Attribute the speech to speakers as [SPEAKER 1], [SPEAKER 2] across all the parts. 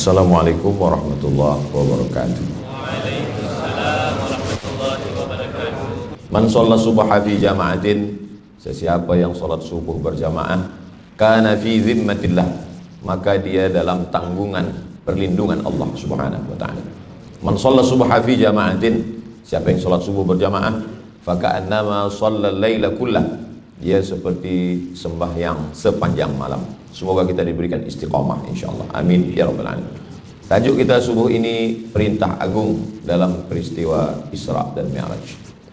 [SPEAKER 1] Assalamualaikum warahmatullahi wabarakatuh.
[SPEAKER 2] Waalaikumsalam warahmatullahi wabarakatuh.
[SPEAKER 1] Man shalla subha fi jama'atin, sesiapa yang salat subuh berjamaah, kana fi zimmatillah, maka dia dalam tanggungan perlindungan Allah Subhanahu wa taala. Man shalla subha fi jama'atin, siapa yang salat subuh berjamaah, faka'annama shalla al-laila kullah, dia seperti sembahyang sepanjang malam. Semoga kita diberikan istiqamah insyaallah. Amin ya rabbal alamin. Tajuk kita subuh ini perintah agung dalam peristiwa Isra dan Mi'raj.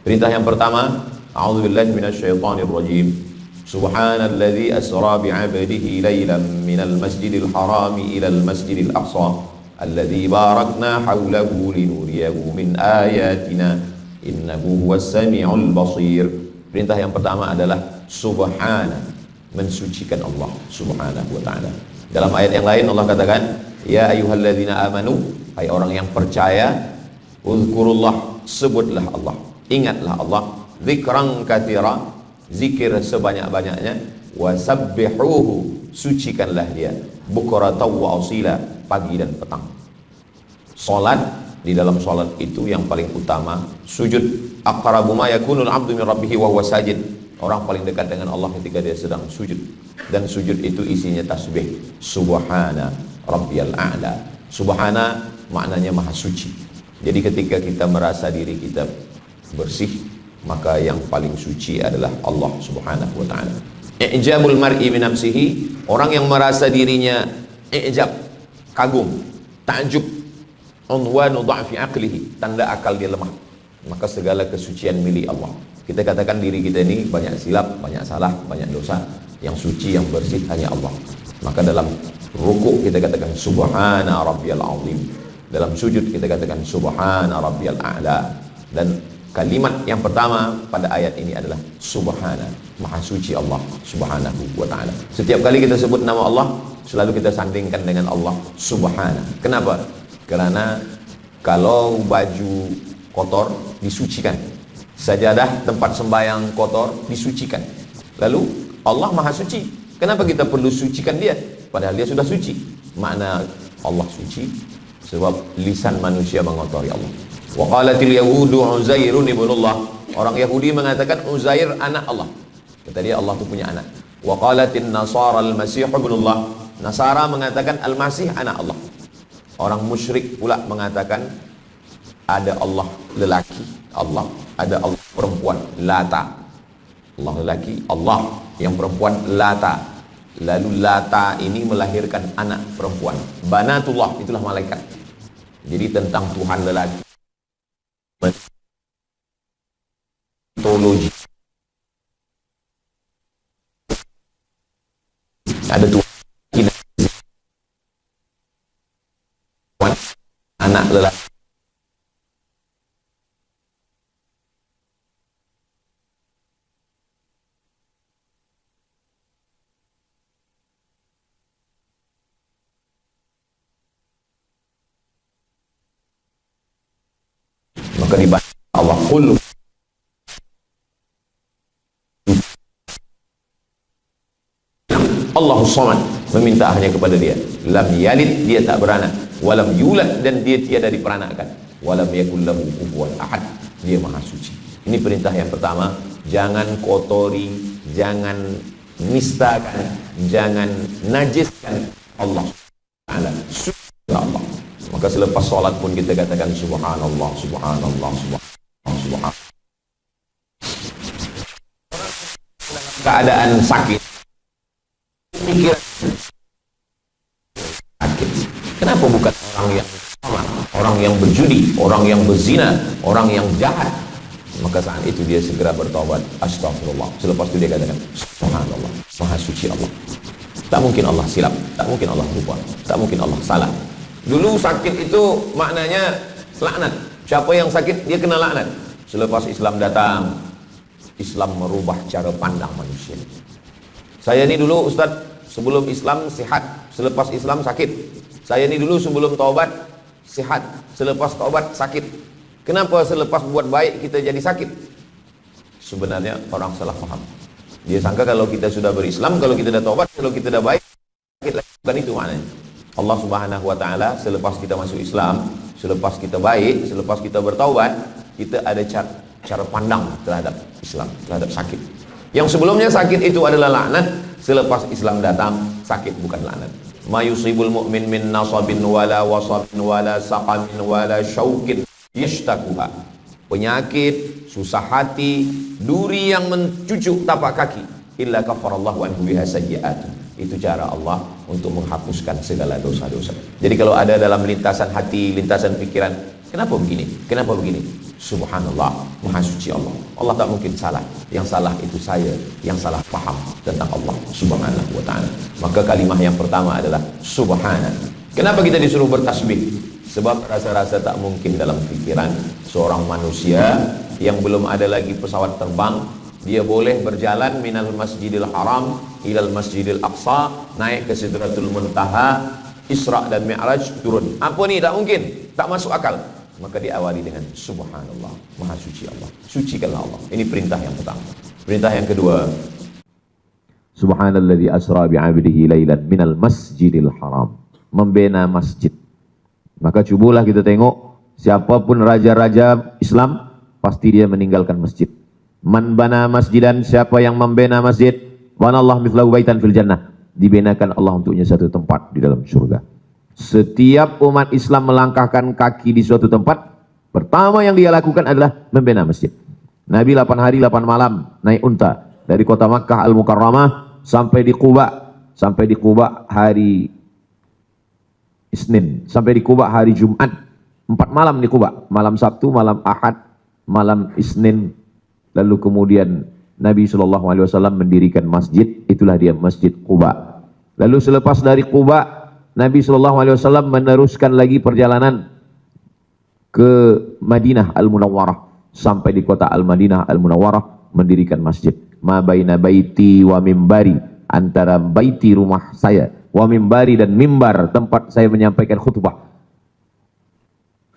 [SPEAKER 1] Perintah yang pertama, a'udzubillahi minasyaitonir rajim. Subhanalladzi asra bi'abdihi lailan minal masjidil harami ilal masjidil aqsa alladzi barakna haulahu linuriyahu min ayatina innahu huwas samiul basir. Perintah yang pertama adalah subhana, mensucikan Allah Subhanahu wa taala. Dalam ayat yang lain Allah katakan, ya ayyuhalladzina amanu, hai orang yang percaya, uzkurullah, sebutlah Allah, ingatlah Allah, zikran katsira, zikir sebanyak-banyaknya, wasabbihuhu, sucikanlah dia, bukratan wa asila, pagi dan petang. Salat, di dalam salat itu yang paling utama sujud. Aqrabu ma yakunul 'abdu min rabbih wa huwa sajid. Orang paling dekat dengan Allah ketika dia sedang sujud, dan sujud itu isinya tasbih. Subhana rabbiyal a'la. Subhana maknanya maha suci. Jadi ketika kita merasa diri kita bersih, maka yang paling suci adalah Allah Subhanahu wa taala. I'jabul mar'i bi nafsihi, orang yang merasa dirinya i'jab, kagum, takjub, unwanu dha'fi aqlihi, tanda akal dia lemah, maka segala kesucian milik Allah. Kita katakan diri kita ini banyak silap, banyak salah, banyak dosa. Yang suci, yang bersih hanya Allah. Maka dalam rukuk kita katakan subhana rabbiyal azim, dalam sujud kita katakan subhana rabbiyal a'la. Dan kalimat yang pertama pada ayat ini adalah subhana, maha suci Allah Subhanahu wa ta'ala. Setiap kali kita sebut nama Allah, selalu kita sandingkan dengan Allah subhana. Kenapa? Karena kalau baju kotor disucikan, sajadah tempat sembahyang kotor disucikan, lalu Allah maha suci, kenapa kita perlu sucikan dia padahal dia sudah suci? Makna Allah suci sebab lisan manusia mengotori Allah. Wa qalatil yahudu Uzairun ibnullah, orang Yahudi mengatakan Uzair anak Allah, kata dia Allah itu punya anak. Wa qalatin nasara al-masih ibnullah, Nasara mengatakan al-masih anak Allah. Orang musyrik pula mengatakan ada Allah lelaki, Allah ada Allah perempuan, Lata. Allah lelaki, Allah yang perempuan, Lata. Lalu Lata ini melahirkan anak perempuan, Banatullah, itulah malaikat. Jadi tentang Tuhan lelaki, mitologi, ada Tuhan anak lelaki. Maka dibaca Allah qul Allahus Samad, meminta hanya kepada dia. Lam yalid, dia tak beranak, walam yulad, dan dia tiada diperanakan, walam yakul lahu kufuwan ahad, dia maha suci. Ini perintah yang pertama, jangan kotori, jangan nistakan, jangan najiskan Allah Ta'ala. Suci Allah. Maka selepas sholat pun kita katakan subhanallah, subhanallah, subhanallah, subhanallah. Keadaan sakit, pikiran sakit, kenapa bukan orang yang sama, orang yang berjudi, orang yang berzina, orang yang jahat? Maka saat itu dia segera bertaubat, astagfirullah. Selepas itu dia katakan subhanallah, maha suci Allah. Tak mungkin Allah silap, tak mungkin Allah lupa, tak mungkin Allah salah. Dulu sakit itu maknanya laknat. Siapa yang sakit dia kena laknat. Selepas Islam datang, Islam merubah cara pandang manusia. Saya ini dulu Ustaz, sebelum Islam sehat, selepas Islam sakit. Saya ini dulu sebelum taubat sehat, selepas taubat sakit. Kenapa selepas buat baik kita jadi sakit? Sebenarnya orang salah paham. Dia sangka kalau kita sudah berislam, kalau kita dah taubat, kalau kita dah baik, sakit lagi. Bukan itu maknanya. Allah Subhanahu wa taala selepas kita masuk Islam, selepas kita baik, selepas kita bertaubat, kita ada cara pandang terhadap Islam, terhadap sakit. Yang sebelumnya sakit itu adalah laknat, selepas Islam datang sakit bukan laknat. Ma yusibul mu'min min nasabin wala wasabin wala saqamin wala syaukin yashtakuha. Penyakit, susah hati, duri yang mencucuk tapak kaki, illa kafarallahu anhu biha sayyi'at. Itu cara Allah untuk menghapuskan segala dosa-dosa. Jadi kalau ada dalam lintasan hati, lintasan pikiran, kenapa begini? Kenapa begini? Subhanallah, Maha Suci Allah. Allah tak mungkin salah. Yang salah itu saya, yang salah paham tentang Allah Subhanahu wa ta'ala. Maka kalimah yang pertama adalah Subhana. Kenapa kita disuruh bertasbih? Sebab rasa-rasa tak mungkin dalam pikiran seorang manusia yang belum ada lagi pesawat terbang, dia boleh berjalan minal masjidil haram ilal masjidil aqsa, naik ke sidratul muntaha, Isra dan Mi'raj, turun. Apa ni? Tak mungkin, tak masuk akal. Maka diawali dengan Subhanallah, Maha Suci Allah. Sucikanlah Allah. Ini perintah yang pertama. Perintah yang kedua, Subhanalladzi asra bi'abdihi lailan minal masjidil haram. Membina masjid. Maka cubalah kita tengok, siapapun raja-raja Islam, pasti dia meninggalkan masjid. Man bana masjidan, siapa yang membina masjid, banallahu mithlahu baitan fil jannah. Dibinakan Allah untuknya satu tempat di dalam surga. Setiap umat Islam melangkahkan kaki di suatu tempat, pertama yang dia lakukan adalah membina masjid. Nabi 8 hari 8 malam naik unta dari kota Makkah Al-Mukarramah sampai di Quba. Sampai di Quba hari Isnin, sampai di Quba hari Jumat. 4 malam di Quba, malam Sabtu, malam Ahad, malam Isnin. Lalu kemudian Nabi SAW mendirikan masjid, itulah dia Masjid Quba. Lalu selepas dari Quba, Nabi SAW meneruskan lagi perjalanan ke Madinah Al-Munawwarah. Sampai di kota Al-Madinah Al-Munawwarah mendirikan masjid. Ma baina baiti wa mimbari, antara baiti rumah saya, wa mimbari dan mimbar tempat saya menyampaikan khutbah.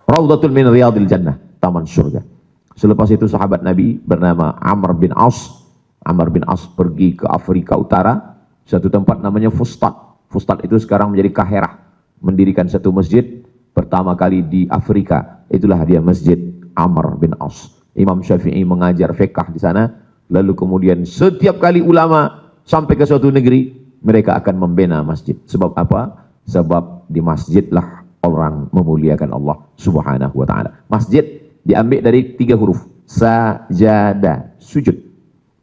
[SPEAKER 1] Raudhatul min riyadil jannah, taman surga. Selepas itu sahabat Nabi bernama Amr bin As. Amr bin As pergi ke Afrika Utara, satu tempat namanya Fustat. Fustat itu sekarang menjadi Kaherah, mendirikan satu masjid pertama kali di Afrika. Itulah dia Masjid Amr bin As. Imam Syafi'i mengajar fiqh di sana. Lalu kemudian setiap kali ulama sampai ke suatu negeri, mereka akan membina masjid. Sebab apa? Sebab di masjidlah orang memuliakan Allah Subhanahu wa ta'ala. Masjid diambil dari 3 huruf, sajada, sujud.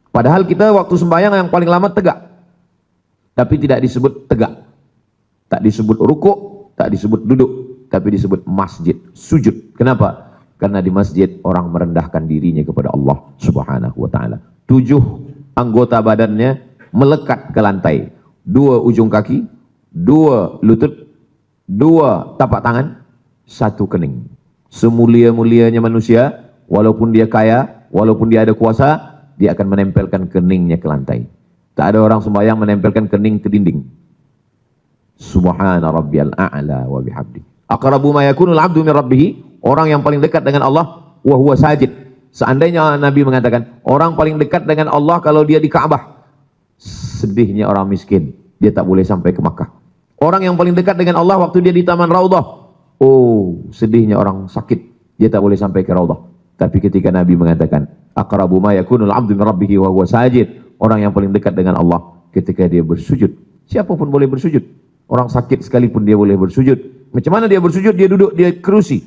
[SPEAKER 1] Padahal kita waktu sembahyang yang paling lama tegak, tapi tidak disebut tegak, tak disebut rukuk, tak disebut duduk, tapi disebut masjid, sujud. Kenapa? Karena di masjid orang merendahkan dirinya kepada Allah Subhanahu wa ta'ala. 7 anggota badannya melekat ke lantai, 2 ujung kaki, 2 lutut, 2 tapak tangan, 1 kening. Semulia-mulianya manusia, walaupun dia kaya, walaupun dia ada kuasa, dia akan menempelkan keningnya ke lantai. Tak ada orang sembahyang menempelkan kening ke dinding. Subhana rabbiyal a'la wa bihamdi. Aqrabu ma yakunul 'abdu min rabbih, orang yang paling dekat dengan Allah wa huwa sajid. Seandainya Nabi mengatakan, orang paling dekat dengan Allah kalau dia di Ka'bah. Sedihnya orang miskin, dia tak boleh sampai ke Makkah. Orang yang paling dekat dengan Allah waktu dia di Taman Raudhah. Oh, sedihnya orang sakit, dia tak boleh sampai ke Raudhah. Tapi ketika Nabi mengatakan, aqrabu ma yakunul 'abdu min rabbih wa huwa sajid, orang yang paling dekat dengan Allah ketika dia bersujud. Siapapun boleh bersujud. Orang sakit sekalipun dia boleh bersujud. Macam mana dia bersujud? Dia duduk, dia kerusi.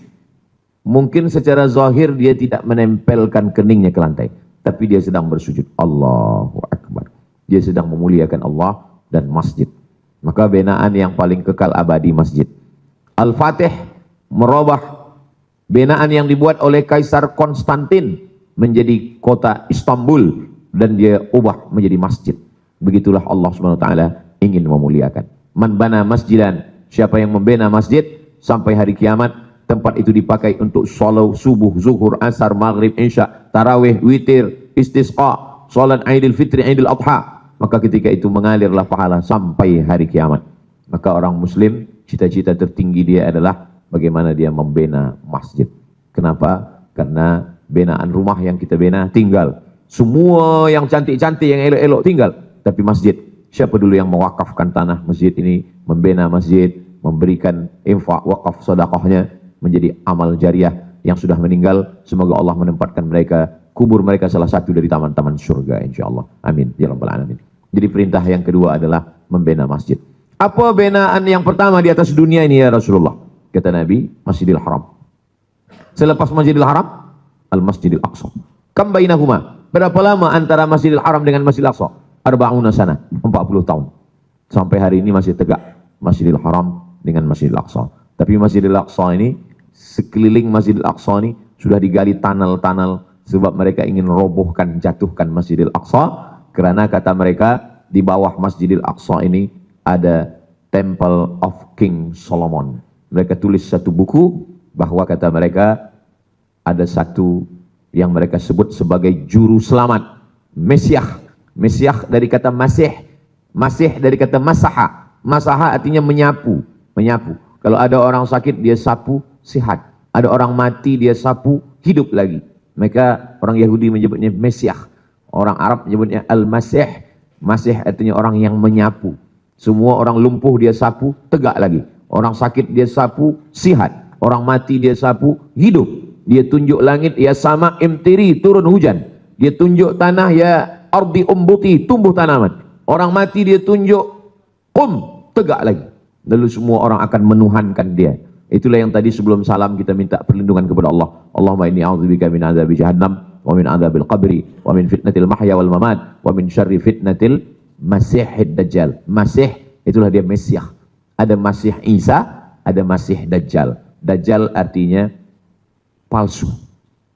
[SPEAKER 1] Mungkin secara zahir dia tidak menempelkan keningnya ke lantai, tapi dia sedang bersujud. Allahu Akbar. Dia sedang memuliakan Allah dan masjid. Maka binaan yang paling kekal abadi masjid. Al-Fatih merubah binaan yang dibuat oleh Kaisar Konstantin menjadi kota Istanbul, dan dia ubah menjadi masjid. Begitulah Allah Subhanahu wa ta'ala ingin memuliakan. Man bana masjidan, siapa yang membina masjid, sampai hari kiamat tempat itu dipakai untuk salat subuh, zuhur, asar, maghrib, isya, tarawih, witir, istisqa, salat Aidil Fitri, Aidil Adha. Maka ketika itu mengalirlah pahala sampai hari kiamat. Maka orang muslim, cita-cita tertinggi dia adalah bagaimana dia membina masjid. Kenapa? Karena binaan rumah yang kita bina tinggal. Semua yang cantik-cantik, yang elok-elok tinggal. Tapi masjid, siapa dulu yang mewakafkan tanah masjid ini, membina masjid, memberikan infak, wakaf, sedekahnya menjadi amal jariah yang sudah meninggal. Semoga Allah menempatkan mereka, kubur mereka salah satu dari taman-taman surga insyaallah. Amin ya rabbal alamin. Jadi perintah yang kedua adalah membina masjid. Apa binaan yang pertama di atas dunia ini ya Rasulullah? Kata Nabi, Masjidil Haram. Selepas Masjidil Haram, Al-Masjidil Aqsa. Kam bainahuma? Berapa lama antara Masjidil Haram dengan Masjidil Aqsa? 40 sana, 40 tahun. Sampai hari ini masih tegak Masjidil Haram dengan Masjidil Aqsa. Tapi Masjidil Aqsa ini, sekeliling Masjidil Aqsa ini sudah digali tunnel-tunnel sebab mereka ingin robohkan, jatuhkan Masjidil Aqsa, karena kata mereka di bawah Masjidil Aqsa ini ada Temple of King Solomon. Mereka tulis satu buku bahwa kata mereka ada satu yang mereka sebut sebagai juru selamat, Mesiah. Mesiah dari kata masih, masih dari kata masaha. Masaha artinya menyapu, menyapu. Kalau ada orang sakit dia sapu, sehat. Ada orang mati dia sapu, hidup lagi. Mereka orang Yahudi menyebutnya Mesiah. Orang Arab menyebutnya Al-Masih. Masih artinya orang yang menyapu. Semua orang lumpuh dia sapu, tegak lagi. Orang sakit dia sapu, sehat. Orang mati dia sapu, hidup. Dia tunjuk langit, ya sama imtiri, turun hujan. Dia tunjuk tanah, ya ardi umbuti, tumbuh tanaman. Orang mati dia tunjuk qum, tegak lagi. Lalu semua orang akan menuhankan dia. Itulah yang tadi sebelum salam kita minta perlindungan kepada Allah. Allahumma inni a'udzubika min adzabi jahannam wa min adzabil qabri wa min fitnatil mahya wal mamat wa min syarri fitnatil masihid dajjal. Masih itulah dia Mesiah. Ada Masih Isa, ada Masih Dajjal. Dajjal artinya palsu.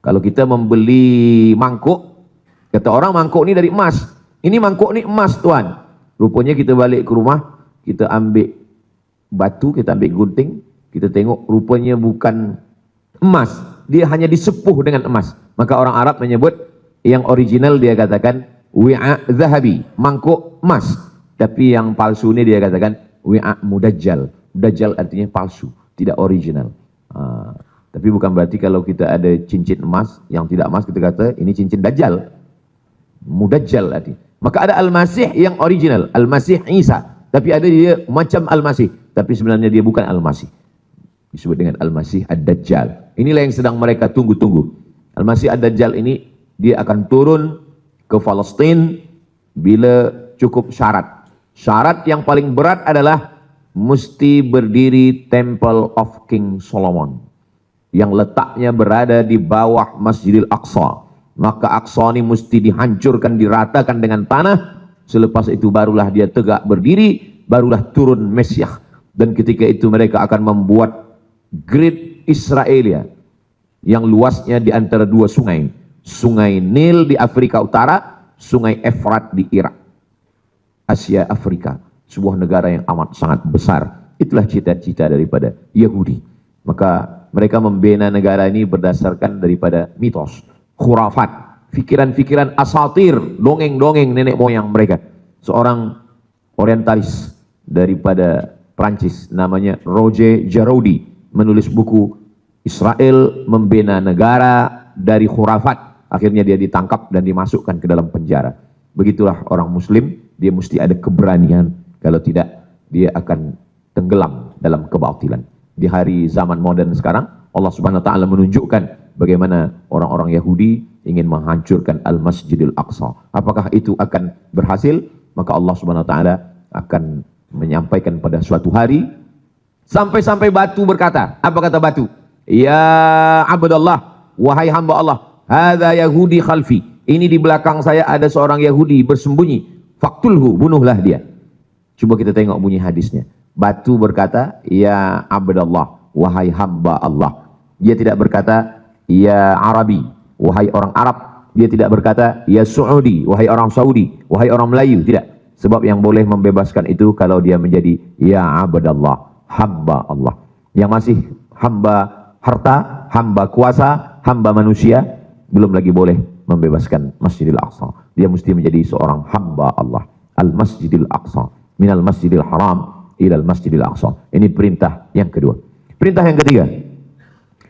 [SPEAKER 1] Kalau kita membeli mangkuk, kata orang mangkuk ini dari emas. Ini mangkuk ini emas tuan. Rupanya kita balik ke rumah, kita ambil batu, kita ambil gunting, kita tengok rupanya bukan emas. Dia hanya disepuh dengan emas. Maka orang Arab menyebut yang original dia katakan wi'a zahabi, mangkuk emas. Tapi yang palsu ini dia katakan wi'a mudajjal. Dajjal artinya palsu, tidak original. Tapi bukan berarti kalau kita ada cincin emas yang tidak emas kita kata ini cincin dajjal. Mudajjal artinya. Maka ada Al-Masih yang original, Al-Masih Isa. Tapi ada dia macam Al-Masih, tapi sebenarnya dia bukan Al-Masih. Disebut dengan Al-Masih Ad-Dajjal. Inilah yang sedang mereka tunggu-tunggu. Al-Masih Ad-Dajjal ini dia akan turun ke Palestina bila cukup syarat. Syarat yang paling berat adalah mesti berdiri Temple of King Solomon yang letaknya berada di bawah Masjidil Aqsa. Maka Aqsa ini mesti dihancurkan, diratakan dengan tanah. Selepas itu barulah dia tegak berdiri, barulah turun Mesiah. Dan ketika itu mereka akan membuat Great Israelia yang luasnya di antara dua sungai. Sungai Nil di Afrika Utara, Sungai Efrat di Irak. Asia Afrika, sebuah negara yang amat sangat besar. Itulah cita-cita daripada Yahudi. Maka mereka membina negara ini berdasarkan daripada mitos, khurafat, pikiran-pikiran asatir, dongeng-dongeng nenek moyang mereka. Seorang orientalis daripada Prancis namanya Roger Jarroudi menulis buku Israel membina negara dari khurafat. Akhirnya dia ditangkap dan dimasukkan ke dalam penjara. Begitulah orang muslim, dia mesti ada keberanian. Kalau tidak, dia akan tenggelam dalam kebatilan. Di hari zaman modern sekarang, Allah Subhanahu wa taala menunjukkan bagaimana orang-orang Yahudi ingin menghancurkan Al-Masjidil Aqsa. Apakah itu akan berhasil? Maka Allah Subhanahu wa taala akan menyampaikan pada suatu hari, sampai-sampai batu berkata, apa kata batu? Ya Abdullah, wahai hamba Allah, hadza Yahudi khalfi. Ini di belakang saya ada seorang Yahudi bersembunyi. Faktulhu, bunuhlah dia. Coba kita tengok bunyi hadisnya. Batu berkata, ya Abdullah, wahai hamba Allah. Dia tidak berkata, ya Arabi, wahai orang Arab. Dia tidak berkata, ya Saudi, wahai orang Saudi, wahai orang Melayu. Tidak. Sebab yang boleh membebaskan itu kalau dia menjadi ya Abdullah, hamba Allah. Yang masih hamba harta, hamba kuasa, hamba manusia, belum lagi boleh membebaskan Masjidil Aqsa. Dia mesti menjadi seorang hamba Allah. Al-Masjidil Aqsa, minal Masjidil Haram ilal Masjidil Aqsa. Ini perintah yang kedua. Perintah yang ketiga.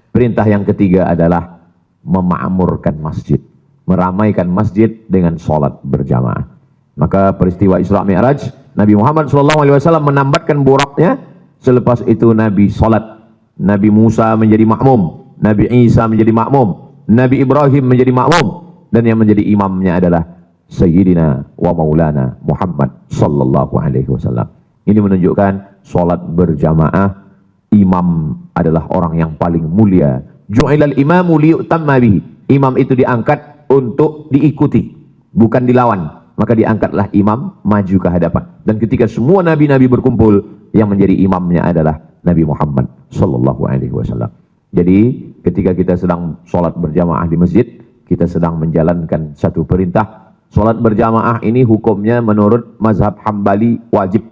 [SPEAKER 1] Perintah yang ketiga adalah memakmurkan masjid, meramaikan masjid dengan sholat berjamaah. Maka peristiwa Isra Mi'raj, Nabi Muhammad SAW menambatkan buraknya Selepas itu Nabi salat. Nabi Musa menjadi makmum, Nabi Isa menjadi makmum, Nabi Ibrahim menjadi makmum, dan yang menjadi imamnya adalah Sayyidina wa Maulana Muhammad sallallahu alaihi wasallam. Ini menunjukkan salat berjamaah, imam adalah orang yang paling mulia. Ju'ilal imamu liyutamma bihi. Imam itu diangkat untuk diikuti, bukan dilawan. Maka diangkatlah imam maju ke hadapan. Dan ketika semua nabi-nabi berkumpul, yang menjadi imamnya adalah Nabi Muhammad sallallahu alaihi wasallam. Jadi ketika kita sedang sholat berjamaah di masjid, kita sedang menjalankan satu perintah. Sholat berjamaah ini hukumnya menurut mazhab Hambali wajib.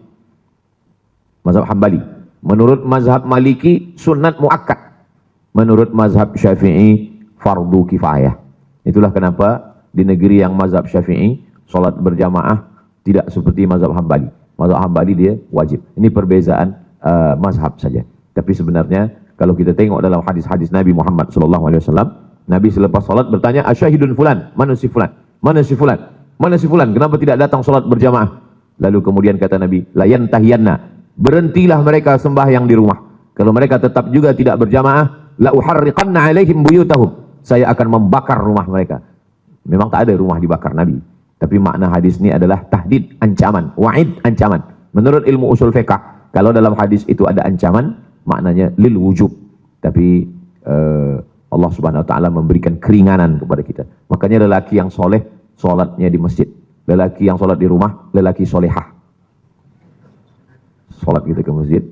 [SPEAKER 1] Mazhab Hambali. Menurut mazhab Maliki sunat muakkad. Menurut mazhab Syafi'i fardu kifayah. Itulah kenapa di negeri yang mazhab Syafi'i sholat berjamaah tidak seperti mazhab Hambali. Mazhab Hambali dia wajib. Ini perbezaan mazhab saja. Tapi sebenarnya kalau kita tengok dalam hadis-hadis Nabi Muhammad SAW, Nabi selepas sholat bertanya, asyahidun fulan, mana si fulan? Mana si fulan? Mana si fulan? Kenapa tidak datang sholat berjamaah? Lalu kemudian kata Nabi, layan tahiyanna, berhentilah mereka sembahyang di rumah. Kalau mereka tetap juga tidak berjamaah, la uharriqanna alaihim buyutahum, saya akan membakar rumah mereka. Memang tak ada rumah dibakar Nabi, tapi makna hadis ini adalah tahdid, ancaman, wa'id, ancaman. Menurut ilmu usul fiqh, kalau dalam hadis itu ada ancaman, maknanya lil wujub. Tapi Allah Subhanahu wa taala memberikan keringanan kepada kita. Makanya lelaki yang soleh sholatnya di masjid, lelaki yang sholat di rumah, lelaki solehah. Sholat kita ke masjid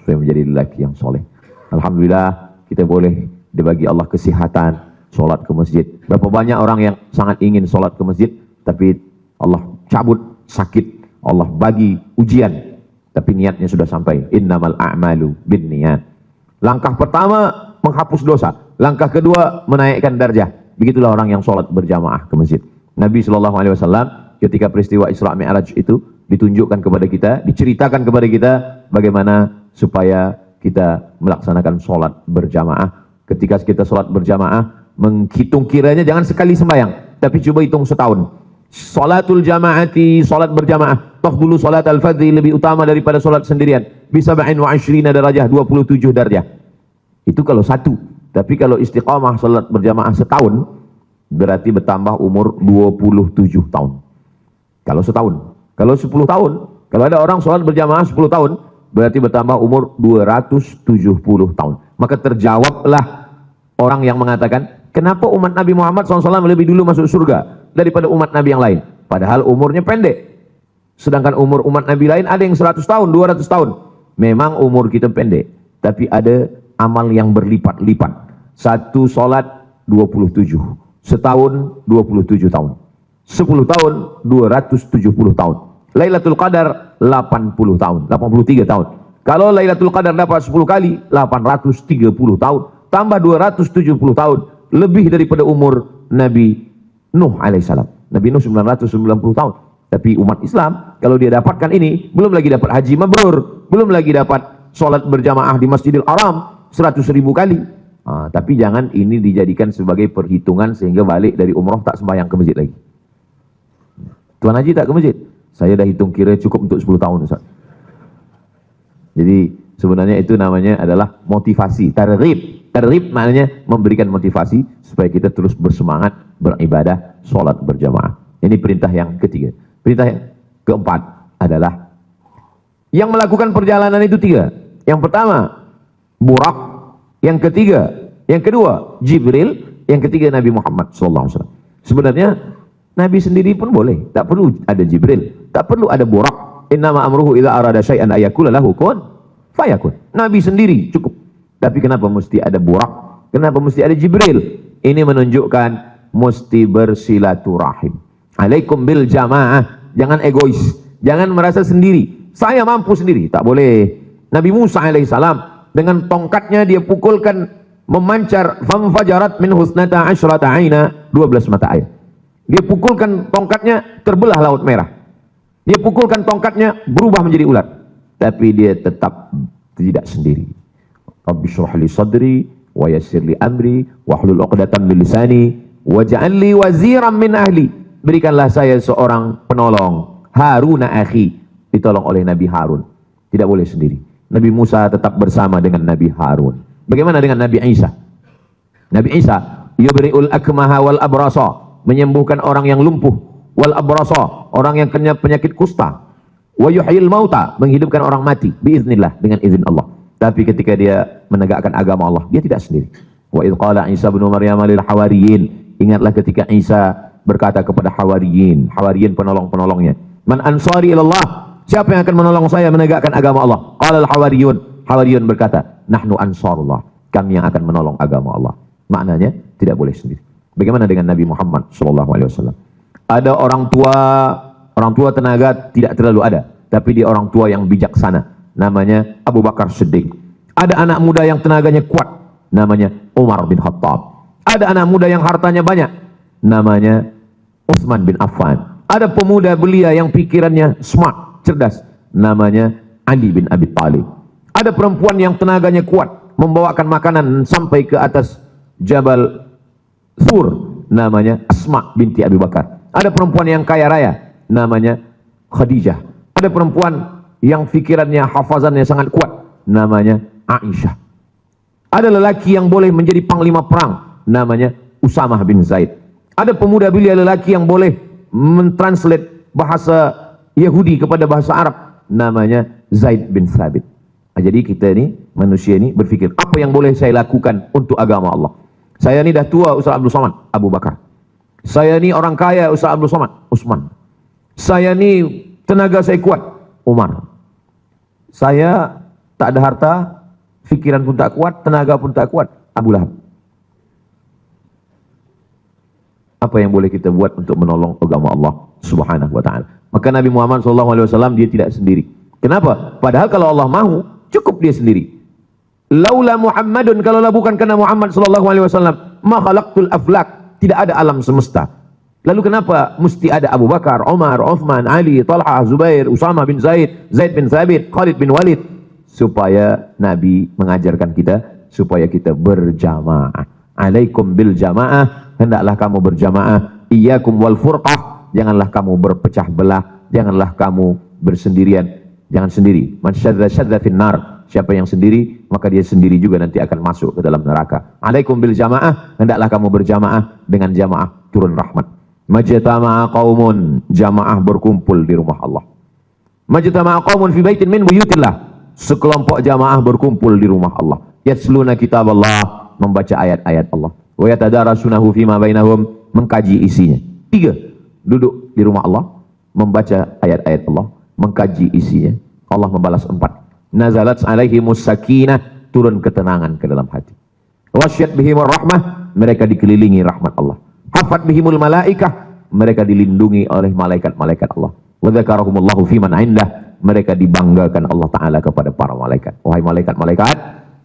[SPEAKER 1] supaya menjadi lelaki yang soleh. Alhamdulillah kita boleh dibagi Allah kesehatan sholat ke masjid. Berapa banyak orang yang sangat ingin sholat ke masjid, tapi Allah cabut sakit, Allah bagi ujian, tapi niatnya sudah sampai. Innamal a'malu binniyat. Langkah pertama menghapus dosa, langkah kedua menaikkan darjah. Begitulah orang yang sholat berjamaah ke masjid. Nabi SAW ketika peristiwa Isra Mi'raj itu ditunjukkan kepada kita, diceritakan kepada kita bagaimana supaya kita melaksanakan sholat berjamaah. Ketika kita sholat berjamaah, menghitung kiranya jangan sekali sembahyang, tapi coba hitung setahun. Sholatul jamaati, sholat berjamaah, tafdulu sholat al-fadhi, lebih utama daripada sholat sendirian. Bisa ba'in wa 20 darajah, 27 darjah. Itu kalau satu. Tapi kalau istiqamah sholat berjamaah setahun, berarti bertambah umur 27 tahun. Kalau setahun. Kalau 10 tahun, kalau ada orang sholat berjamaah 10 tahun, berarti bertambah umur 270 tahun. Maka terjawablah orang yang mengatakan, kenapa umat Nabi Muhammad SAW lebih dulu masuk surga daripada umat Nabi yang lain? Padahal umurnya pendek. Sedangkan umur umat Nabi lain ada yang 100 tahun, 200 tahun. Memang umur kita pendek, tapi ada amal yang berlipat-lipat. Satu sholat 27, setahun 27 tahun, 10 tahun 270 tahun. Lailatul Qadar 80 tahun, 83 tahun. Kalau Lailatul Qadar dapat 10 kali, 830 tahun, tambah 270 tahun, lebih daripada umur Nabi Nuh alaihissalam. Nabi Nuh 990 tahun. Tapi umat Islam, kalau dia dapatkan ini, belum lagi dapat haji mabrur, belum lagi dapat sholat berjamaah di Masjidil Haram 100.000 kali. Tapi jangan ini dijadikan sebagai perhitungan sehingga balik dari umroh tak sembahyang ke masjid lagi. Tuan Haji tak ke masjid? Saya dah hitung kira cukup untuk 10 tahun Ustaz. Jadi sebenarnya itu namanya adalah motivasi, targhib. Targhib maknanya memberikan motivasi supaya kita terus bersemangat beribadah sholat berjamaah. Ini perintah yang ketiga. Perintah yang keempat adalah yang melakukan perjalanan itu 3. Yang pertama Burak, yang ketiga, yang kedua Jibril, yang ketiga Nabi Muhammad SAW. Sebenarnya Nabi sendiri pun boleh, tak perlu ada Jibril, tak perlu ada Burak. Innama amruhu idza arada syai'an ayakula lahu kun fayakun. Nabi sendiri cukup. Tapi kenapa mesti ada Burak? Kenapa mesti ada Jibril? Ini menunjukkan mesti bersilaturahim. Alaikum bil jamaah. Jangan egois, jangan merasa sendiri. Saya mampu sendiri, tak boleh. Nabi Musa alaihissalam dengan tongkatnya dia pukulkan, memancar, famfajarat min husnata asyrata aina, 12 mata air. Dia pukulkan tongkatnya, terbelah laut merah. Dia pukulkan tongkatnya, berubah menjadi ular. Tapi dia tetap tidak sendiri. Rabbi syrah li sadri wa yassir li amri wahlul 'uqdatam min lisani waj'al li waziran min ahli. Berikanlah saya seorang penolong, Haruna akhi. Ditolong oleh Nabi Harun. Tidak boleh sendiri. Nabi Musa tetap bersama dengan Nabi Harun. Bagaimana dengan Nabi Isa? Nabi Isa, yubri'ul akmaha wal abrasa, menyembuhkan orang yang lumpuh, wal abrasa, orang yang kena penyakit kusta, wa yuhyil mauta, menghidupkan orang mati, biiznillah, dengan izin Allah. Tapi ketika dia menegakkan agama Allah, dia tidak sendiri. Wa idh qala Isa bin Maryam lil hawariyin, ingatlah ketika Isa berkata kepada hawariyin, hawariyin penolong-penolongnya, man ansari ilallah, siapa yang akan menolong saya menegakkan agama Allah? Qala al hawariyun, hawariyun berkata, nahnu ansarullah, kami yang akan menolong agama Allah. Maknanya tidak boleh sendiri. Bagaimana dengan Nabi Muhammad SAW? Ada orang tua tenaga tidak terlalu ada, tapi dia orang tua yang bijaksana, namanya Abu Bakar Siddiq. Ada anak muda yang tenaganya kuat, namanya Umar bin Khattab. Ada anak muda yang hartanya banyak, namanya Utsman bin Affan. Ada pemuda belia yang pikirannya smart, cerdas, namanya Ali bin Abi Thalib. Ada perempuan yang tenaganya kuat, membawakan makanan sampai ke atas Jabal Thur, namanya Asma binti Abi Bakar. Ada perempuan yang kaya raya, namanya Khadijah. Ada perempuan yang pikirannya, hafazannya sangat kuat, namanya Aisyah. Ada lelaki yang boleh menjadi panglima perang, namanya Usamah bin Zaid. Ada pemuda belia lelaki yang boleh mentranslate bahasa Yahudi kepada bahasa Arab, namanya Zaid bin Thabit. Jadi kita ini, manusia ini berpikir, apa yang boleh saya lakukan untuk agama Allah? Saya ini dah tua, Ustaz Abdul Somad, Abu Bakar. Saya ini orang kaya, Ustaz Abdul Somad, Utsman. Saya ini tenaga saya kuat, Umar. Saya tak ada harta, fikiran pun tak kuat, tenaga pun tak kuat, Abu Lahab. Apa yang boleh kita buat untuk menolong agama Allah Subhanahu wa taala? Maka Nabi Muhammad SAW dia tidak sendiri. Kenapa? Padahal kalau Allah mahu, cukup dia sendiri. Laula Muhammadun, kalaulah bukan karena Muhammad SAW, ma khalaqtul aflak, tidak ada alam semesta. Lalu kenapa mesti ada Abu Bakar, Umar, Uthman, Ali, Talha, Zubair, Usama bin Zaid, Zaid bin Thabit, Khalid bin Walid? Supaya Nabi mengajarkan kita, supaya kita berjamaah. Alaikum bil jamaah, hendaklah kamu berjamaah. Iyyakum wal furqah, janganlah kamu berpecah belah, janganlah kamu bersendirian, jangan sendiri. Man syadza finnar, siapa yang sendiri, maka dia sendiri juga nanti akan masuk ke dalam neraka. Alaikum bil jamaah, hendaklah kamu berjamaah dengan jamaah turun rahmat. Majtama'a qaumun, jamaah berkumpul di rumah Allah. Majtama'a qaumun fi baitin min buyutillah, sekelompok jamaah berkumpul di rumah Allah. Yatsluna kitab Allah, membaca ayat-ayat Allah. Wa yatadarasunahu fima bainahum, mengkaji isinya. 3, duduk di rumah Allah, membaca ayat-ayat Allah, mengkaji isinya. Allah membalas 4. Nazalat alaihimus sakinah, turun ketenangan ke dalam hati. Wasyat bihimur rahmah, mereka dikelilingi rahmat Allah. Hafat bihimul malaikah, mereka dilindungi oleh malaikat-malaikat Allah. Wa dzakarahumullahu fiman indah, mereka dibanggakan Allah Ta'ala kepada para malaikat. Wahai malaikat-malaikat,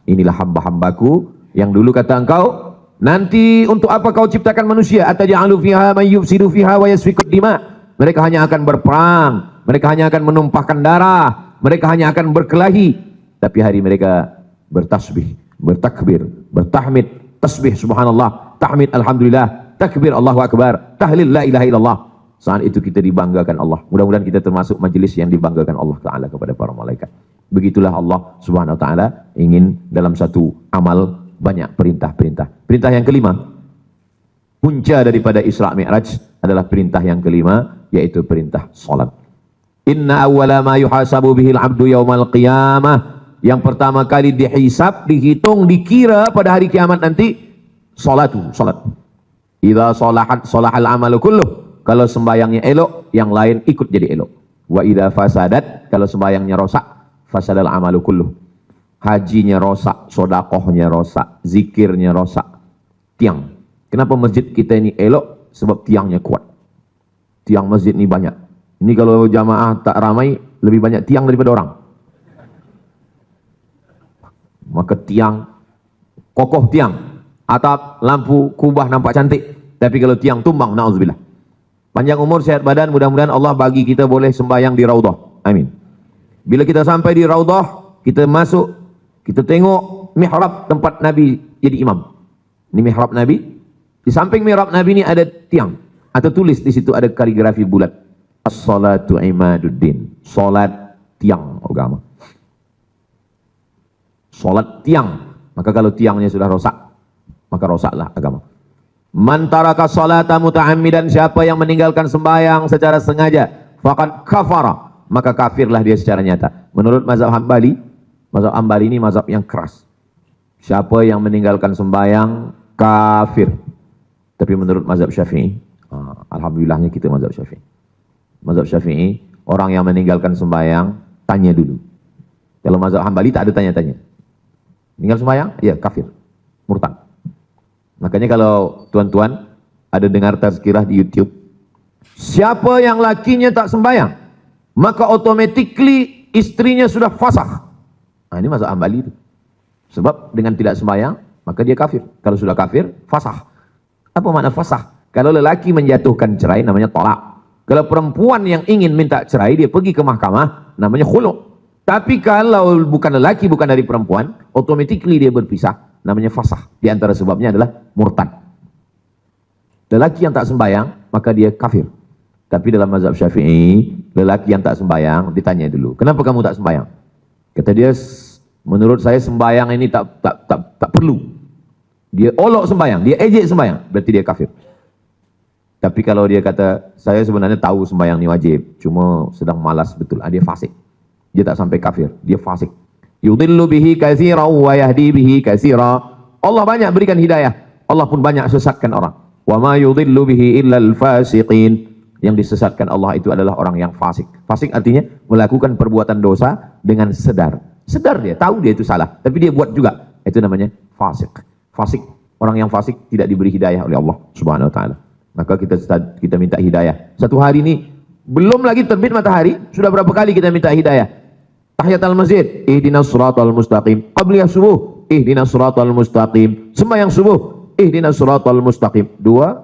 [SPEAKER 1] inilah hamba-hambaku yang dulu kata engkau, nanti untuk apa kau ciptakan manusia? Ataj'alu fiha may yufsidu fiha wa yasfikud dima. Mereka hanya akan berperang, mereka hanya akan menumpahkan darah, mereka hanya akan berkelahi. Tapi hari mereka bertasbih, bertakbir, bertahmid, tasbih subhanallah, tahmid alhamdulillah, takbir Allahu akbar, tahlil la ilaha illallah. Saat itu kita dibanggakan Allah. Mudah-mudahan kita termasuk majelis yang dibanggakan Allah Ta'ala kepada para malaikat. Begitulah Allah Subhanahu Wa Ta'ala ingin dalam satu amal banyak perintah-perintah. Perintah yang kelima, punca daripada Isra Mi'raj adalah perintah yang kelima, yaitu perintah salat. Inna awwala ma yuhasabu bihil abdu yaumal qiyamah, yang pertama kali dihisab, dihitung, dikira pada hari kiamat nanti, salat. Idza salahat salahal amalu kulluh, kalau sembayangnya elok, yang lain ikut jadi elok. Wa idza fasadat, kalau sembayangnya rosak, fasadal amalu kulluh. Hajinya rosak, sodakohnya rosak, zikirnya rosak. Tiang. Kenapa masjid kita ini elok? Sebab tiangnya kuat. Tiang masjid ini banyak. Ini kalau jamaah tak ramai, lebih banyak tiang daripada orang. Maka tiang, kokoh tiang, atap, lampu, kubah nampak cantik. Tapi kalau tiang tumbang, na'udzubillah. Panjang umur, sehat badan, mudah-mudahan Allah bagi kita boleh sembahyang di Raudhah. Amin. Bila kita sampai di Raudhah, kita masuk, kita tengok mihrab tempat Nabi jadi imam. Ini mihrab Nabi. Di samping mihrab Nabi ini ada tiang. Atau tulis di situ ada kaligrafi bulat. As-salatu imaduddin. Salat tiang agama. Salat tiang. Maka kalau tiangnya sudah rosak, maka rosaklah agama. Man taraka salata muta'ammidan, siapa yang meninggalkan sembahyang secara sengaja, faqad kafara, maka kafirlah dia secara nyata. Menurut mazhab Hambali ini mazhab yang keras. Siapa yang meninggalkan sembahyang kafir. Tapi menurut mazhab Syafi'i, alhamdulillahnya kita mazhab Syafi'i. Mazhab Syafi'i, orang yang meninggalkan sembahyang tanya dulu. Kalau mazhab Hambali tak ada tanya-tanya. Meninggal sembahyang, ya kafir, murtad. Makanya kalau tuan-tuan ada dengar tazkirah di YouTube, siapa yang lakinya tak sembahyang, maka automatically istrinya sudah fasakh. Nah, ini mazhab Hambali itu. Sebab dengan tidak sembahyang, maka dia kafir. Kalau sudah kafir, fasakh. Apa makna fasakh? Kalau lelaki menjatuhkan cerai, namanya tolak. Kalau perempuan yang ingin minta cerai, dia pergi ke mahkamah, namanya khulu'. Tapi kalau bukan lelaki, bukan dari perempuan, automatically dia berpisah, namanya fasakh. Di antara sebabnya adalah murtad. Lelaki yang tak sembahyang, maka dia kafir. Tapi dalam mazhab Syafi'i, lelaki yang tak sembahyang ditanya dulu, kenapa kamu tak sembahyang? Kata dia, menurut saya sembahyang ini tak perlu. Dia olok sembahyang, dia ejek sembahyang, berarti dia kafir. Tapi kalau dia kata, saya sebenarnya tahu sembahyang ini wajib, cuma sedang malas betul, dia fasik. Dia tak sampai kafir, dia fasik. Yudillu bihi katsira wa yahdi bihi katsira. Allah banyak berikan hidayah, Allah pun banyak sesatkan orang. Wa ma yudillu bihi illa al-fasiqin. Yang disesatkan Allah itu adalah orang yang fasik. Fasik artinya melakukan perbuatan dosa dengan sedar. Sedar dia, tahu dia itu salah, tapi dia buat juga. Itu namanya fasik. Fasik, orang yang fasik tidak diberi hidayah oleh Allah Subhanahu wa taala. Maka kita minta hidayah. Satu hari ini belum lagi terbit matahari, sudah berapa kali kita minta hidayah? Tahiyatul masjid, ihdinas siratal mustaqim. Qabliyah subuh, ihdinas siratal mustaqim. Sembahyang subuh, ihdinas siratal mustaqim. Dua.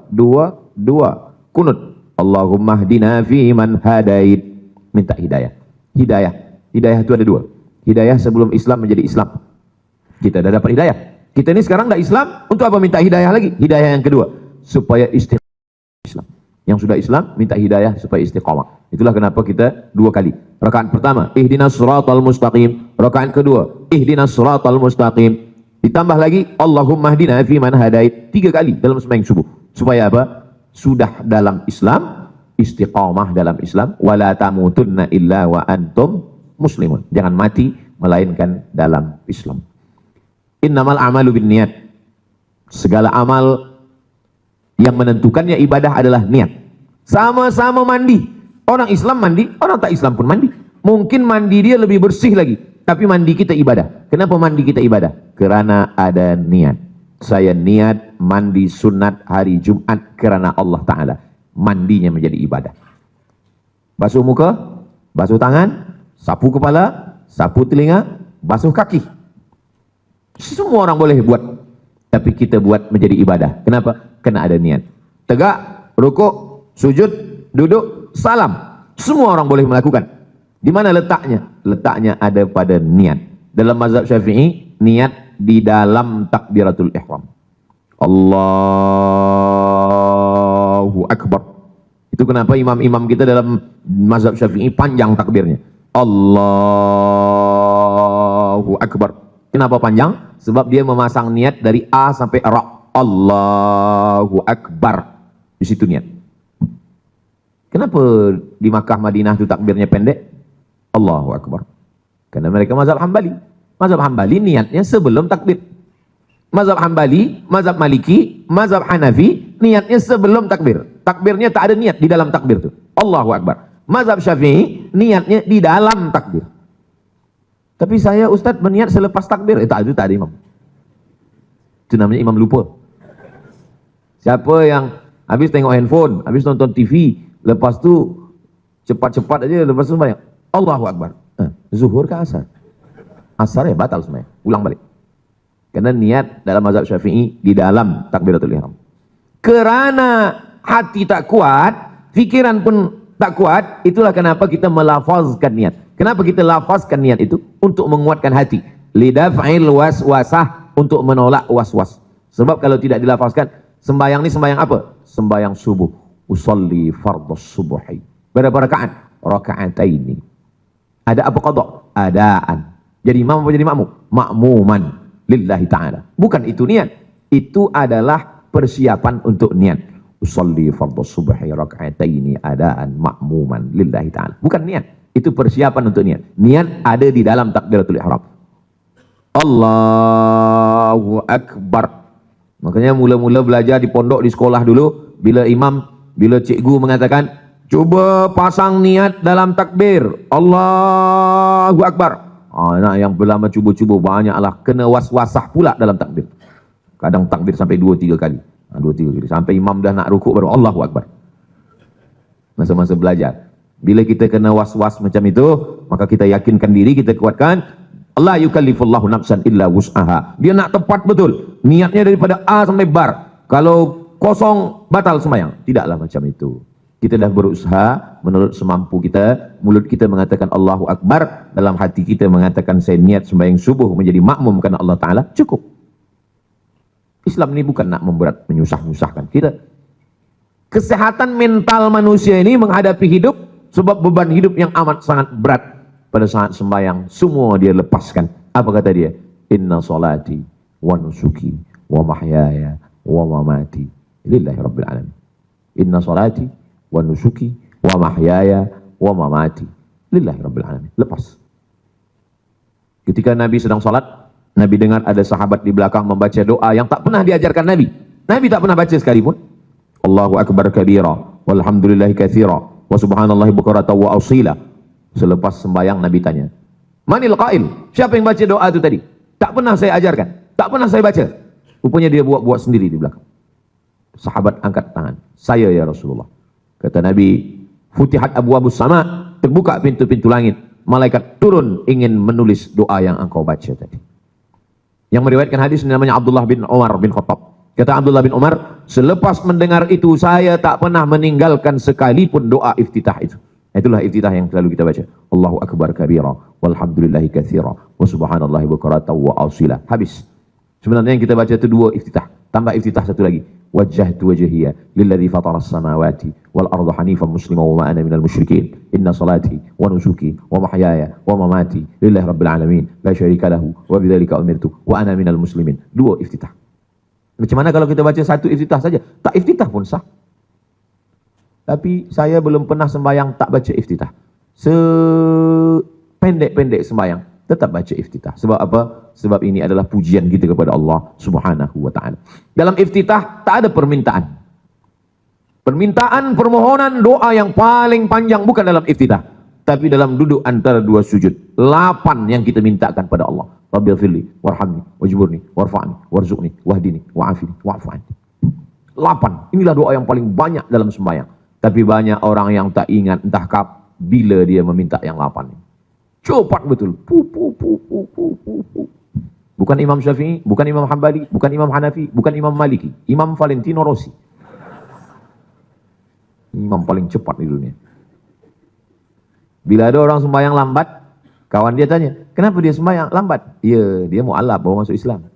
[SPEAKER 1] Kunut, Allahumma hdina fi man hadait. Minta hidayah. Hidayah itu ada dua. Hidayah sebelum Islam menjadi Islam. Kita dah dapat hidayah. Kita ini sekarang dah Islam, untuk apa minta hidayah lagi? Hidayah yang kedua, supaya istiqamah Islam. Yang sudah Islam minta hidayah supaya istiqamah. Itulah kenapa kita dua kali. Rakaat pertama, ihdinas siratal mustaqim. Rakaat kedua, ihdinas siratal mustaqim. Ditambah lagi, Allahumma hdina fi man hadait. 3 kali dalam sembahyang subuh. Supaya apa? Sudah dalam Islam, istiqamah dalam Islam. Wala tamutunna illa wa antum muslimun. Jangan mati melainkan dalam Islam. Innamal amalu bin niat. Segala amal yang menentukannya ibadah adalah niat. Sama-sama mandi. Orang Islam mandi, orang tak Islam pun mandi. Mungkin mandi dia lebih bersih lagi, tapi mandi kita ibadah. Kenapa mandi kita ibadah? Karena ada niat. Saya niat mandi sunat hari Jumat karena Allah Ta'ala. Mandinya menjadi ibadah. Basuh muka, basuh tangan, sapu kepala, sapu telinga, basuh kaki. Semua orang boleh buat, tapi kita buat menjadi ibadah. Kenapa? Karena ada niat. Tegak, rukuk, sujud, duduk, salam. Semua orang boleh melakukan. Di mana letaknya? Letaknya ada pada niat. Dalam mazhab Syafi'i, niat di dalam takbiratul ihram. Allahu Akbar. Itu kenapa imam-imam kita dalam mazhab Syafi'i panjang takbirnya. Allahu Akbar. Kenapa panjang? Sebab dia memasang niat dari A sampai Ra. Allahu Akbar. Di situ niat. Kenapa di Makkah Madinah itu takbirnya pendek? Allahu Akbar. Karena mereka mazhab Hambali. Mazhab Hambali niatnya sebelum takbir. Mazhab Hambali, mazhab Maliki, mazhab Hanafi niatnya sebelum takbir. Takbirnya tak ada niat di dalam takbir itu. Allahu Akbar. Mazhab Syafi'i niatnya di dalam takbir. Tapi saya Ustadz berniat selepas takbir. Tak ada imam. Itu namanya imam lupa. Siapa yang habis tengok handphone, habis nonton TV, lepas tu cepat-cepat aja, lepas tu sembahyang. Allahu Akbar. Zuhur ke asar? Asar ya batal semuanya. Ulang balik. Karena niat dalam mazhab Syafi'i di dalam takbiratul ihram. Kerana hati tak kuat, fikiran pun tak kuat, itulah kenapa kita melafazkan niat. Kenapa kita lafazkan niat itu? Untuk menguatkan hati. Lidaf'il waswasah, untuk menolak was-was. Sebab kalau tidak dilafazkan, sembahyang ini sembahyang apa? Sembahyang subuh. Usolli fardhu subuhi. Berapa rakaat? Rakaataini. Ada apa qada? Adaan. Jadi imam apa jadi makmum? Makmuman lillahi ta'ala. Bukan itu niat. Itu adalah persiapan untuk niat. Usolli fardhu subhi raka'ataini adaan makmuman lillahi ta'ala. Bukan niat. Itu persiapan untuk niat. Niat ada di dalam takbiratul ihram. Allahu Akbar. Makanya mula-mula belajar di pondok, di sekolah dulu, bila cikgu mengatakan, coba pasang niat dalam takbir. Allahu Akbar. Anak yang berlama cuba-cuba banyaklah kena was-wasah pula dalam takbir. Kadang takbir sampai 2-3 kali. 2-3 kali. Sampai imam dah nak rukuk baru Allahu Akbar. Masa-masa belajar. Bila kita kena was-was macam itu, maka kita yakinkan diri, kita kuatkan. La yukallifullahu nafsan illa wus'aha. Dia nak tepat betul. Niatnya daripada A sampai bar. Kalau kosong, batal sembahyang. Tidaklah macam itu. Kita dah berusaha menurut semampu kita. Mulut kita mengatakan Allahu Akbar. Dalam hati kita mengatakan saya niat sembahyang subuh menjadi makmum karena Allah Ta'ala. Cukup. Islam ini bukan nak memberat, menyusah-nyusahkan kita. Kesehatan mental manusia ini menghadapi hidup. Sebab beban hidup yang amat sangat berat. Pada saat sembahyang, semua dia lepaskan. Apa kata dia? Inna salati wa nusuki wa mahyaya wa mamati lillahi rabbil alamin. Inna salati wa nusuki wa mahyaya wa mamati lillahi rabbil alamin. Lepas. Ketika Nabi sedang salat, Nabi dengar ada sahabat di belakang membaca doa yang tak pernah diajarkan Nabi. Nabi tak pernah baca sekalipun. Allahu akbar kabira walhamdulillahi katsira wa subhanallahi bukratan wa asila. Selepas sembahyang Nabi tanya, manil qail? Siapa yang baca doa itu tadi? Tak pernah saya ajarkan, tak pernah saya baca. Rupanya dia buat sendiri di belakang. Sahabat angkat tangan, saya ya Rasulullah. Kata Nabi, futihat abwabus sama, terbuka pintu-pintu langit. Malaikat turun ingin menulis doa yang engkau baca tadi. Yang meriwayatkan hadis namanya Abdullah bin Umar bin Khattab. Kata Abdullah bin Umar, selepas mendengar itu saya tak pernah meninggalkan sekalipun doa iftitah itu. Itulah iftitah yang selalu kita baca. Allahu akbar kabira walhamdulillahi katsira wa subhanallahi bukratan wa asila. Habis. Sebenarnya yang kita baca itu 2 iftitah. Tambah iftitah satu lagi. Wajjahtu wajhiya lilladzi fatara as-samawati wal arda hanifan musliman wa ma ana minal musyrikin. Inna salati wa nusuki wa mahyaya wa mamati lillahi rabbil alamin la syarika lahu wa bidzalika umirtu wa ana minal muslimin. 2 iftitah. Macam mana kalau kita baca 1 iftitah saja? Tak iftitah pun sah. Tapi saya belum pernah sembahyang tak baca iftitah. Sependek-pendek sembahyang tetap baca iftitah. Sebab apa? Sebab ini adalah pujian kita kepada Allah Subhanahu wa ta'ala. Dalam iftitah tak ada permintaan. Permintaan, permohonan, doa yang paling panjang bukan dalam iftitah, tapi dalam duduk antara 2 sujud. 8 yang kita mintakan pada Allah. Rabbighfirli warhamni wajburni warfa'ni warzuqni wahdini wa'afini wa'fu anni. 8. Inilah doa yang paling banyak dalam sembahyang. Tapi banyak orang yang tak ingat entah bila dia meminta yang 8 ini. Cepat betul. Bukan Imam Syafi'i, bukan Imam Hambali, bukan Imam Hanafi, bukan Imam Maliki. Imam Valentino Rossi. Imam paling cepat di dunia. Bila ada orang sembahyang lambat, kawan dia tanya, kenapa dia sembahyang lambat? Ya, dia mu'alaf baru masuk Islam.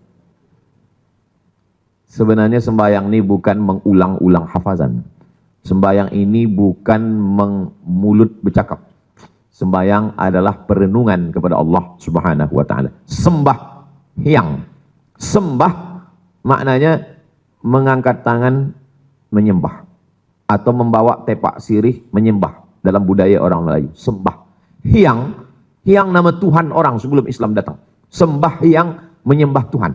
[SPEAKER 1] Sebenarnya sembahyang ini bukan mengulang-ulang hafazan. Sembahyang ini bukan mulut bercakap. Sembahyang adalah perenungan kepada Allah Subhanahu wa ta'ala. Sembahyang. Sembah maknanya mengangkat tangan menyembah. Atau membawa tepak sirih menyembah. Dalam budaya orang Melayu. Sembahyang. Hyang nama Tuhan orang sebelum Islam datang. Sembahyang menyembah Tuhan.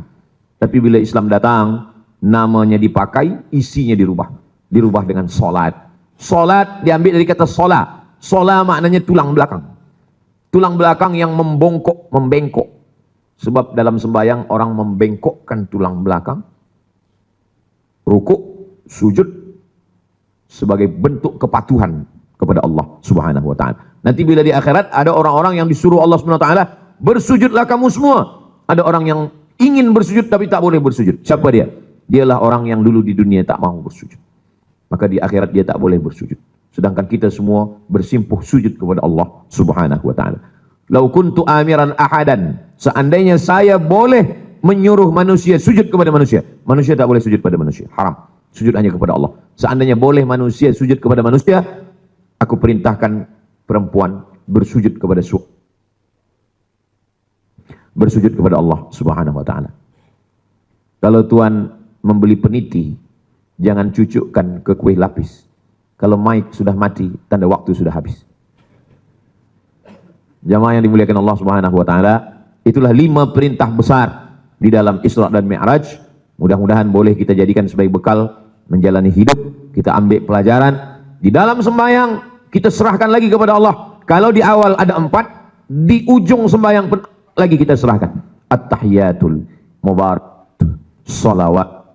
[SPEAKER 1] Tapi bila Islam datang, namanya dipakai, isinya dirubah. Dirubah dengan solat. Solat diambil dari kata sola. Sola maknanya tulang belakang. Tulang belakang yang membengkok. Sebab dalam sembahyang orang membengkokkan tulang belakang. Rukuk, sujud sebagai bentuk kepatuhan kepada Allah Subhanahu wa ta'ala. Nanti bila di akhirat ada orang-orang yang disuruh Allah Subhanahu wa ta'ala, bersujudlah kamu semua. Ada orang yang ingin bersujud tapi tak boleh bersujud. Siapa dia? Dialah orang yang dulu di dunia tak mau bersujud. Maka di akhirat dia tak boleh bersujud. Sedangkan kita semua bersimpuh sujud kepada Allah Subhanahu wa ta'ala. Lau kuntu amiran ahadan, seandainya saya boleh menyuruh manusia sujud kepada manusia. Manusia tak boleh sujud pada manusia, haram. Sujud hanya kepada Allah. Seandainya boleh manusia sujud kepada manusia, aku perintahkan perempuan bersujud kepada suami. bersujud kepada Allah Subhanahu wa taala. Kalau tuan membeli peniti, jangan cucukkan ke kuih lapis. Kalau mic sudah mati, tanda waktu sudah habis. Jamaah yang dimuliakan Allah Subhanahu wa taala, itulah 5 perintah besar di dalam Isra dan Mi'raj. Mudah-mudahan boleh kita jadikan sebagai bekal menjalani hidup, kita ambil pelajaran. Di dalam sembahyang kita serahkan lagi kepada Allah. Kalau di awal ada 4, di ujung sembahyang pun lagi kita serahkan. At-tahiyatul mubarak, salawat,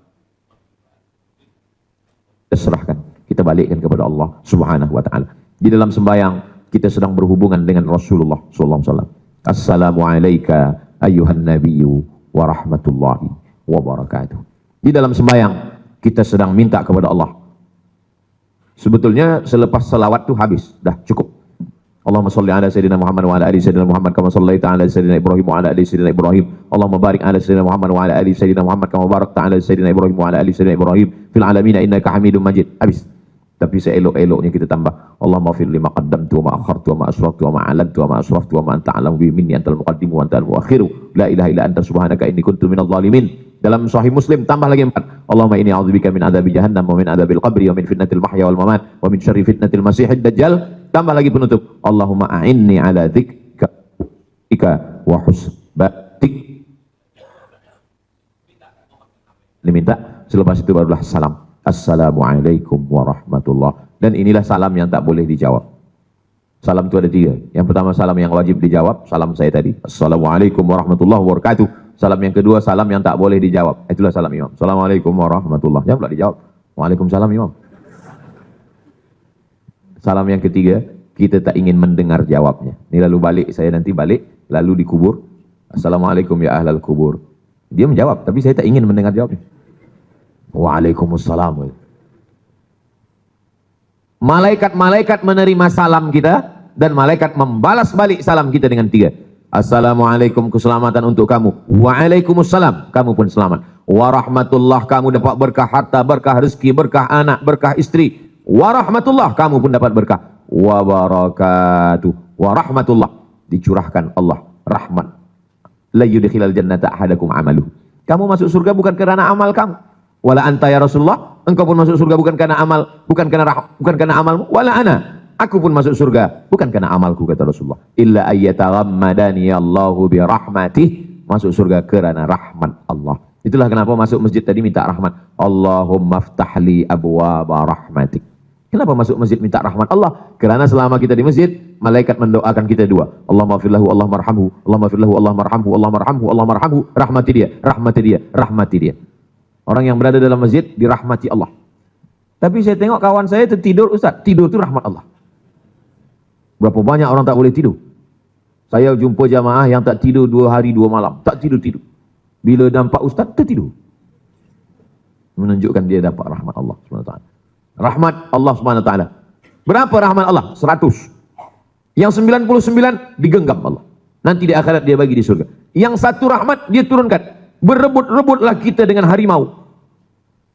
[SPEAKER 1] kita serahkan, kita balikkan kepada Allah Subhanahu wa taala. Di dalam sembahyang kita sedang berhubungan dengan Rasulullah sallallahu alaihi wasallam. Assalamu alayka ayyuhan nabiyyu wa rahmatullahi wa barakatuh. Di dalam sembahyang kita sedang minta kepada Allah. Sebetulnya selepas salawat itu habis, dah cukup. Allahumma salli ala sayyidina Muhammad wa ala ali sayyidina Muhammad kama sallaita ala sayyidina Ibrahim wa ala ali sayyidina Ibrahim. Allahumma barik ala sayyidina Muhammad wa ala ali sayyidina Muhammad kama barakta ala sayyidina Ibrahim wa ala ali sayyidina Ibrahim fil alamin innaka Hamidum Majid. Habis. Tapi seelok-eloknya kita tambah, Allahumma fir lima qaddamtu wa ma akhartu wa ma asraftu wa ma alantu wa ma asraftu wa ma anta a'lamu bi minni antal muqaddimu wa antal muakhiru la ilaha illa anta subhanaka inni kuntu minadh dhalimin. Dalam Sahih Muslim tambah lagi 4. Allahumma inni a'udzubika min adzabi jahannam wa min adzabil qabri wa min fitnatil mahya wal mamat wa min syarri fitnatil masiihid dajjal. Tambah lagi penutup, Allahumma a'inni ala dzikrika wa husbatik. Diminta, selepas itu barulah salam. Assalamualaikum warahmatullahi. Dan inilah salam yang tak boleh dijawab. Salam itu ada 3. Yang pertama salam yang wajib dijawab, salam saya tadi. Assalamualaikum warahmatullahi wabarakatuh. Salam yang kedua salam yang tak boleh dijawab. Itulah salam imam. Assalamualaikum warahmatullahi. Jangan pula dijawab. Waalaikumsalam imam. Salam yang ketiga, kita tak ingin mendengar jawabnya. Ini lalu balik, saya nanti balik, lalu dikubur. Assalamualaikum ya ahlal kubur. Dia menjawab, tapi saya tak ingin mendengar jawabnya. Waalaikumsalam. Malaikat-malaikat menerima salam kita dan malaikat membalas balik salam kita dengan 3. Assalamualaikum, keselamatan untuk kamu. Waalaikumsalam, kamu pun selamat. Warahmatullah, kamu dapat berkah harta, berkah rezeki, berkah anak, berkah istri. Warahmatullah, kamu pun dapat berkah. Wabarakatuh. Warahmatullah, dicurahkan Allah rahmat. La yudkhilal jannata ahadakum amaluh. Kamu masuk surga bukan karena amal kamu. Wala anta ya Rasulullah, engkau pun masuk surga bukan karena amal, bukan karena amalmu. Wala ana, aku pun masuk surga bukan karena amalku, kata Rasulullah. Illa ayyataghammadani Allahu bi rahmatih, masuk surga karena rahmat Allah. Itulah kenapa masuk masjid tadi minta rahmat. Allahumma ftahli abwaaba rahmatik. Kenapa masuk masjid minta rahmat Allah? Karena selama kita di masjid, malaikat mendoakan kita 2. Allahumma firlahu, Allahumma arhamhu, Allahumma firlahu, Allahumma arhamhu, Allahumma arhamhu, Allahumma arhamhu, rahmati dia, rahmati dia, rahmati dia. Orang yang berada dalam masjid dirahmati Allah. Tapi saya tengok kawan saya tertidur, Ustaz. Tidur itu rahmat Allah. Berapa banyak orang tak boleh tidur. Saya jumpa jamaah yang tak tidur 2 hari 2 malam. Tak tidur-tidur. Bila nampak Ustaz, tertidur. Menunjukkan dia dapat rahmat Allah SWT. Rahmat Allah SWT. Berapa rahmat Allah? 100. Yang 99 digenggam Allah. Nanti di akhirat dia bagi di surga. Yang 1 rahmat dia turunkan. Berebut-rebutlah kita dengan harimau.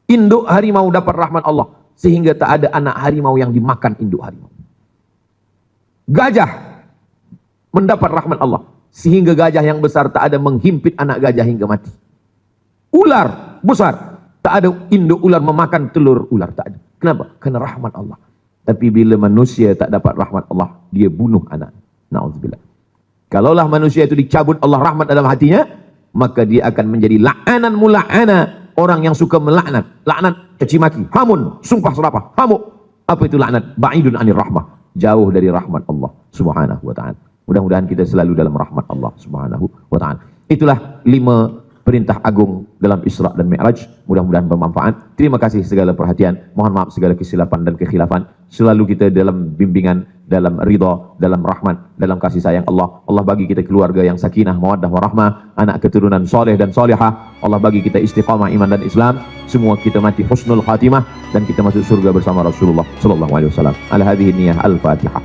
[SPEAKER 1] Induk harimau dapat rahmat Allah. Sehingga tak ada anak harimau yang dimakan induk harimau. Gajah mendapat rahmat Allah. Sehingga gajah yang besar tak ada menghimpit anak gajah hingga mati. Ular besar, tak ada induk ular memakan telur ular. Tak ada. Kenapa? Karena rahmat Allah. Tapi bila manusia tak dapat rahmat Allah, dia bunuh anak. Na'udzubillah. Kalaulah manusia itu dicabut Allah rahmat dalam hatinya, maka dia akan menjadi la'anan mula'ana, orang yang suka melaknat. Laknat, caci maki, hamun, sumpah serapah, hamuk. Apa itu laknat? Ba'idun anir rahmah, jauh dari rahmat Allah Subhanahu wa ta'ala. Mudah-mudahan kita selalu dalam rahmat Allah Subhanahu wa ta'ala. Itulah 5 perintah agung dalam Isra dan Mi'raj. Mudah-mudahan bermanfaat. Terima kasih segala perhatian. Mohon maaf segala kesilapan dan kekhilafan. Selalu kita dalam bimbingan, dalam ridha, dalam rahmat, dalam kasih sayang Allah. Allah bagi kita keluarga yang sakinah, mawaddah, warahmah, anak keturunan soleh dan solehah. Allah bagi kita istiqamah iman dan Islam. Semua kita mati husnul khatimah dan kita masuk surga bersama Rasulullah sallallahu alaihi wasallam. Ala hadhihi niyyah al-Fatihah.